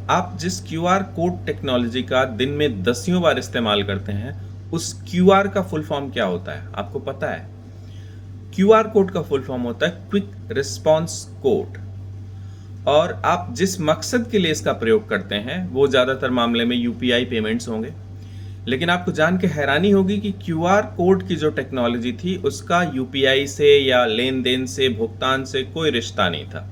आप जिस QR code technology का दिन में दसियों बार इस्तेमाल करते हैं, उस क्यूआर का फुल फॉर्म क्या होता है आपको पता है? क्यूआर कोड का फुल फॉर्म होता है क्विक रिस्पॉन्स कोड। और आप जिस मकसद के लिए इसका प्रयोग करते हैं वो ज़्यादातर मामले में यूपीआई पेमेंट्स होंगे। लेकिन आपको जान के हैरानी होगी कि क्यूआर कोड की जो टेक्नोलॉजी थी उसका यूपीआई से या लेन देन से, भुगतान से कोई रिश्ता नहीं था।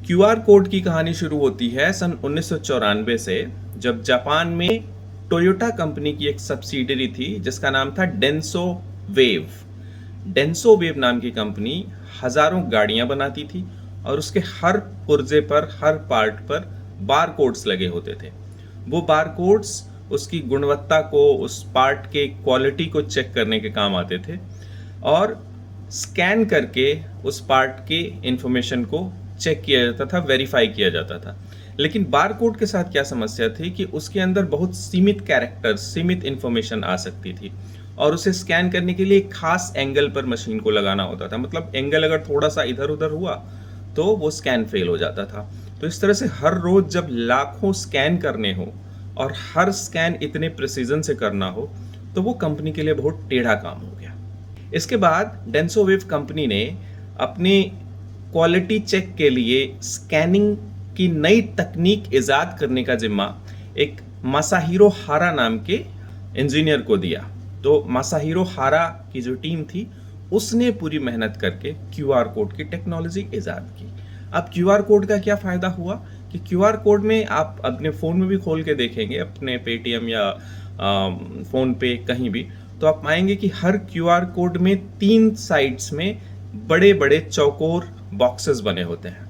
क्यूआर कोड की कहानी शुरू होती है सन 1994 से, जब जापान में टोयोटा कंपनी की एक सब्सिडरी थी जिसका नाम था डेंसो वेव। डेंसो वेव नाम की कंपनी हजारों गाड़ियां बनाती थी और उसके हर पुर्जे पर, हर पार्ट पर बार कोड्स लगे होते थे। वो बार कोड्स उसकी गुणवत्ता को, उस पार्ट के क्वालिटी को चेक करने के काम आते थे और स्कैन करके उस पार्ट के इंफॉर्मेशन को चेक किया जाता था, वेरीफाई किया जाता था। लेकिन बार कोड के साथ क्या समस्या थी कि उसके अंदर बहुत सीमित कैरेक्टर, सीमित इंफॉर्मेशन आ सकती थी और उसे स्कैन करने के लिए एक खास एंगल पर मशीन को लगाना होता था। मतलब एंगल अगर थोड़ा सा इधर उधर हुआ तो वो स्कैन फेल हो जाता था। तो इस तरह से हर रोज जब लाखों स्कैन करने हो और हर स्कैन इतने प्रिसीजन से करना हो तो वो कंपनी के लिए बहुत टेढ़ा काम हो गया। इसके बाद डेंसो वेव कंपनी ने अपने क्वालिटी चेक के लिए स्कैनिंग की नई तकनीक इजाद करने का जिम्मा एक मासाहिरो हारा नाम के इंजीनियर को दिया। तो मासाहिरो हारा की जो टीम थी उसने पूरी मेहनत करके क्यूआर कोड की टेक्नोलॉजी इजाद की। अब क्यूआर कोड का क्या फ़ायदा हुआ कि क्यूआर कोड में आप अपने फ़ोन में भी खोल के देखेंगे, अपने पेटीएम या फ़ोन पे कहीं भी, तो आप पाएंगे कि हर क्यूआर कोड में 3 साइड्स में बड़े बड़े चौकोर बॉक्सेस बने होते हैं।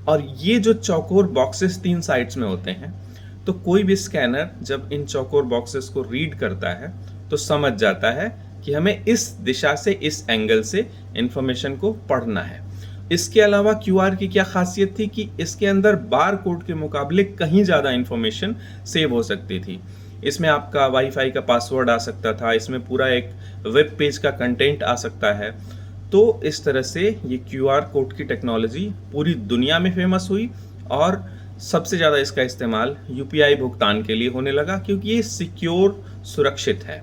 और ये जो चौकोर बॉक्सेस 3 साइड्स में होते हैं, तो कोई भी स्कैनर जब इन चौकोर बॉक्सेस को रीड करता है तो समझ जाता है कि हमें इस दिशा से, इस एंगल से इंफॉर्मेशन को पढ़ना है। इसके अलावा क्यूआर की क्या खासियत थी कि इसके अंदर बार कोड के मुकाबले कहीं ज़्यादा इंफॉर्मेशन सेव हो सकती थी। इसमें आपका वाईफाई का पासवर्ड आ सकता था, इसमें पूरा एक वेब पेज का कंटेंट आ सकता है। तो इस तरह से ये क्यूआर कोड की टेक्नोलॉजी पूरी दुनिया में फेमस हुई और सबसे ज़्यादा इसका इस्तेमाल यूपीआई भुगतान के लिए होने लगा क्योंकि ये सिक्योर, सुरक्षित है।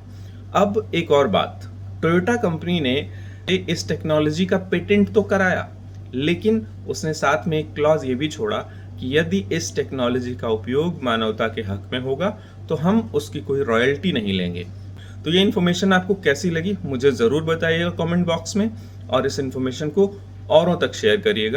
अब एक और बात, टोयोटा कंपनी ने इस टेक्नोलॉजी का पेटेंट तो कराया, लेकिन उसने साथ में एक क्लॉज ये भी छोड़ा कि यदि इस टेक्नोलॉजी का उपयोग मानवता के हक में होगा तो हम उसकी कोई रॉयल्टी नहीं लेंगे। तो ये इन्फॉर्मेशन आपको कैसी लगी मुझे ज़रूर बताइएगा कमेंट बॉक्स में और इस इन्फॉर्मेशन को औरों तक शेयर करिएगा।